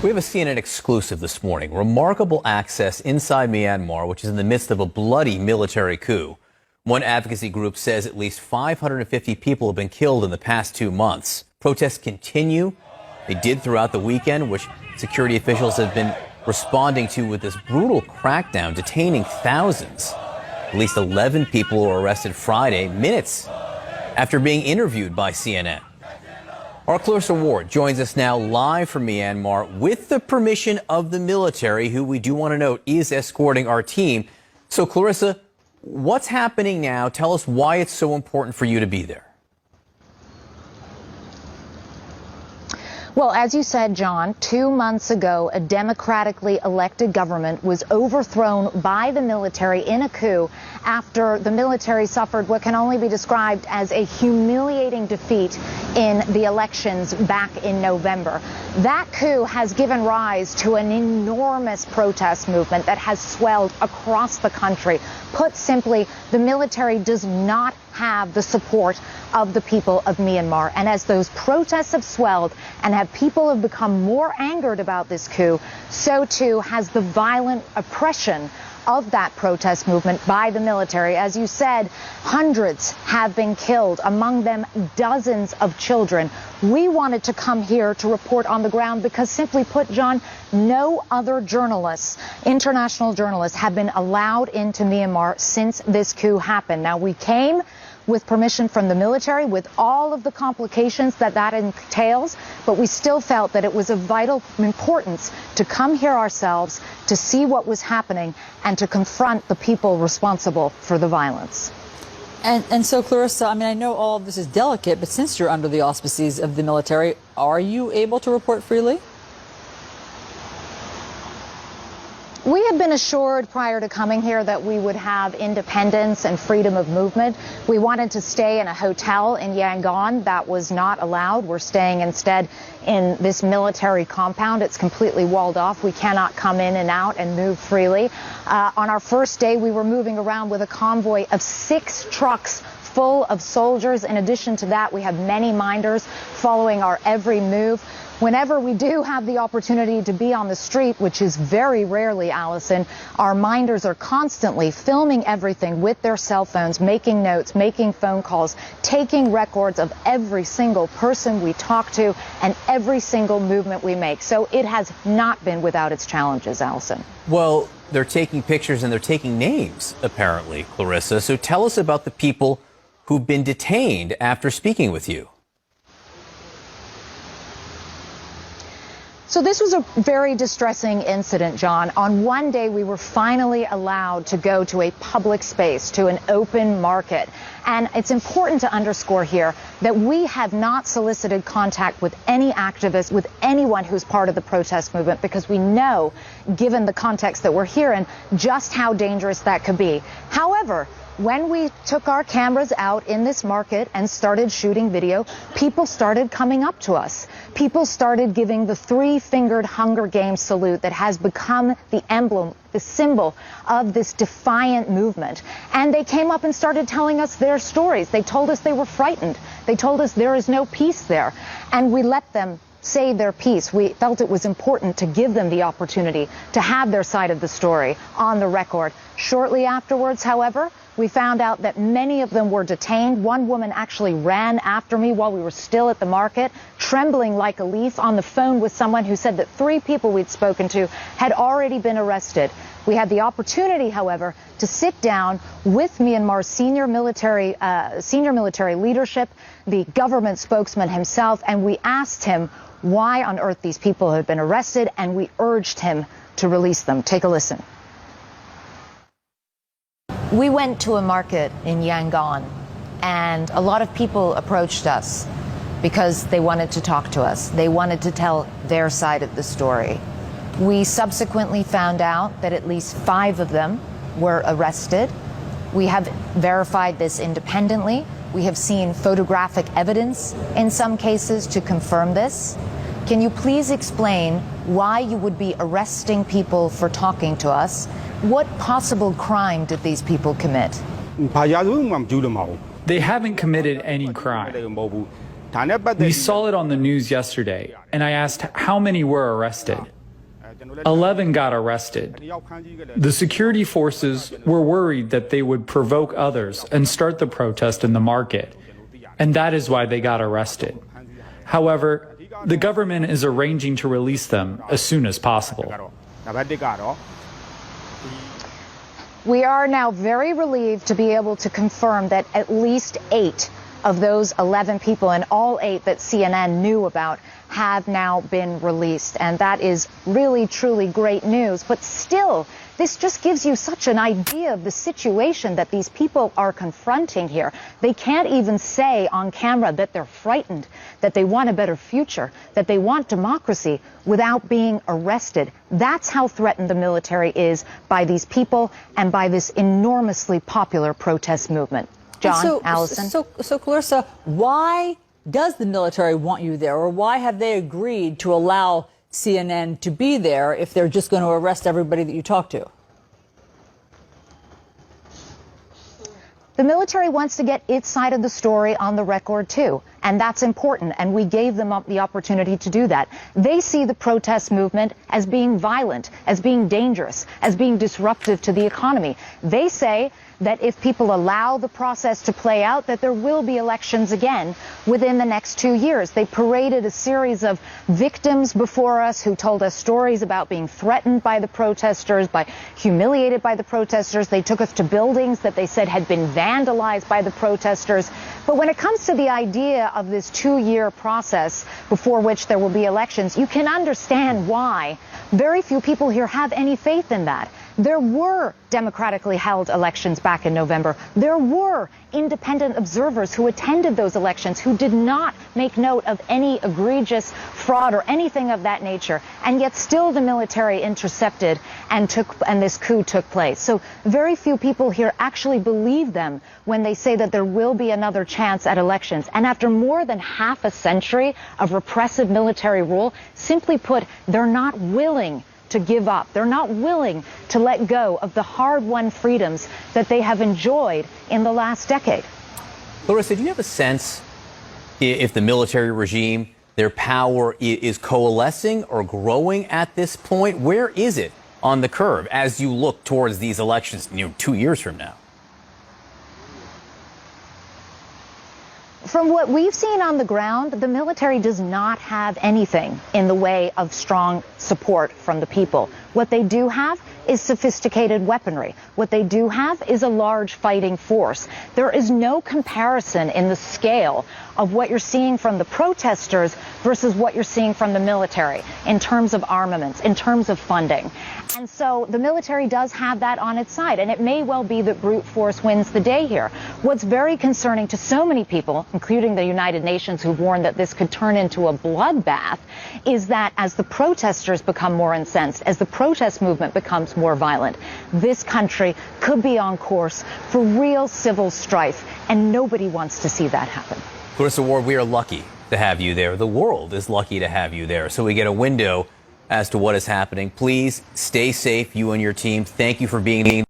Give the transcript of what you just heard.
We have a CNN exclusive this morning. Remarkable access inside Myanmar, which is in the midst of a bloody military coup. One advocacy group says at least 550 people have been killed in the past 2 months. Protests continue. They did throughout the weekend, which security officials have been responding to with this brutal crackdown, detaining thousands. At least 11 people were arrested Friday, minutes after being interviewed by CNN. Our Clarissa Ward joins us now live from Myanmar with the permission of the military, who we do want to note is escorting our team. So, Clarissa, what's happening now? Tell us why it's so important for you to be there. Well, as you said, John, 2 months ago, a democratically elected government was overthrown by the military in a coup after the military suffered what can only be described as a humiliating defeat in the elections back in November. That coup has given rise to an enormous protest movement that has swelled across the country. Put simply, the military does not have the support of the people of Myanmar. And as those protests have swelled and people have become more angered about this coup, so too has the violent oppression of that protest movement by the military. As you said, hundreds have been killed, among them dozens of children. We wanted to come here to report on the ground because, simply put, John, no other journalists, international journalists, have been allowed into Myanmar since this coup happened. Now, we came with permission from the military, with all of the complications that entails, but we still felt that it was of vital importance to come here ourselves, to see what was happening, and to confront the people responsible for the violence. And so, Clarissa, I mean, I know all of this is delicate, but since you're under the auspices of the military, are you able to report freely? We had been assured prior to coming here that we would have independence and freedom of movement. We wanted to stay in a hotel in Yangon. That was not allowed. We're staying instead in this military compound. It's completely walled off. We cannot come in and out and move freely. On our first day, we were moving around with a convoy of 6 trucks full of soldiers. In addition to that, we have many minders following our every move. Whenever we do have the opportunity to be on the street, which is very rarely, Allison, our minders are constantly filming everything with their cell phones, making notes, making phone calls, taking records of every single person we talk to and every single movement we make. So it has not been without its challenges, Allison. Well, they're taking pictures and they're taking names, apparently, Clarissa. So tell us about the people who've been detained after speaking with you. So this was a very distressing incident, John. On one day, we were finally allowed to go to a public space, to an open market. And it's important to underscore here that we have not solicited contact with any activists, with anyone who's part of the protest movement, because we know, given the context that we're here in, just how dangerous that could be. However, when we took our cameras out in this market and started shooting video, people started coming up to us. People started giving the 3-fingered Hunger Games salute that has become the emblem, the symbol of this defiant movement. And they came up and started telling us their stories. They told us they were frightened. They told us there is no peace there. And we let them say their piece. We felt it was important to give them the opportunity to have their side of the story on the record. Shortly afterwards, however, we found out that many of them were detained. One woman actually ran after me while we were still at the market, trembling like a leaf, on the phone with someone who said that 3 people we'd spoken to had already been arrested. We had the opportunity, however, to sit down with Myanmar's senior military leadership, the government spokesman himself, and we asked him why on earth these people had been arrested, and we urged him to release them. Take a listen. We went to a market in Yangon, and a lot of people approached us because they wanted to talk to us. They wanted to tell their side of the story. We subsequently found out that at least 5 of them were arrested. We have verified this independently. We have seen photographic evidence in some cases to confirm this. Can you please explain why you would be arresting people for talking to us? What possible crime did these people commit? They haven't committed any crime. We saw it on the news yesterday, and I asked how many were arrested. 11 got arrested. The security forces were worried that they would provoke others and start the protest in the market, and that is why they got arrested. However, the government is arranging to release them as soon as possible. We are now very relieved to be able to confirm that at least 8 of those 11 people, and all 8 that CNN knew about, have now been released. And that is really, truly great news. But still, this just gives you such an idea of the situation that these people are confronting here. They can't even say on camera that they're frightened, that they want a better future, that they want democracy without being arrested. That's how threatened the military is by these people and by this enormously popular protest movement. John, Allison. So Clarissa, why does the military want you there, or why have they agreed to allow CNN to be there if they're just going to arrest everybody that you talk to? The military wants to get its side of the story on the record, too. And that's important. And we gave them the opportunity to do that. They see the protest movement as being violent, as being dangerous, as being disruptive to the economy. They say that if people allow the process to play out, that there will be elections again within the next 2 years. They paraded a series of victims before us who told us stories about being threatened by the protesters, humiliated by the protesters. They took us to buildings that they said had been vandalized by the protesters. But when it comes to the idea of this 2-year process before which there will be elections, you can understand why very few people here have any faith in that. There were democratically held elections back in November. There were independent observers who attended those elections who did not make note of any egregious fraud or anything of that nature. And yet still the military intercepted and this coup took place. So very few people here actually believe them when they say that there will be another chance at elections. And after more than half a century of repressive military rule, simply put, they're not willing to give up. They're not willing to let go of the hard-won freedoms that they have enjoyed in the last decade. Clarissa, do you have a sense if the military regime, their power is coalescing or growing at this point? Where is it on the curve as you look towards these elections, 2 years from now? From what we've seen on the ground, the military does not have anything in the way of strong support from the people. What they do have is sophisticated weaponry. What they do have is a large fighting force. There is no comparison in the scale of what you're seeing from the protesters versus what you're seeing from the military in terms of armaments, in terms of funding. And so the military does have that on its side, and it may well be that brute force wins the day here. What's very concerning to so many people, including the United Nations, who warned that this could turn into a bloodbath, is that as the protesters become more incensed, as the protest movement becomes more violent, this country could be on course for real civil strife, and nobody wants to see that happen. Clarissa Ward, we are lucky to have you there. The world is lucky to have you there. So we get a window as to what is happening. Please stay safe, you and your team. Thank you for being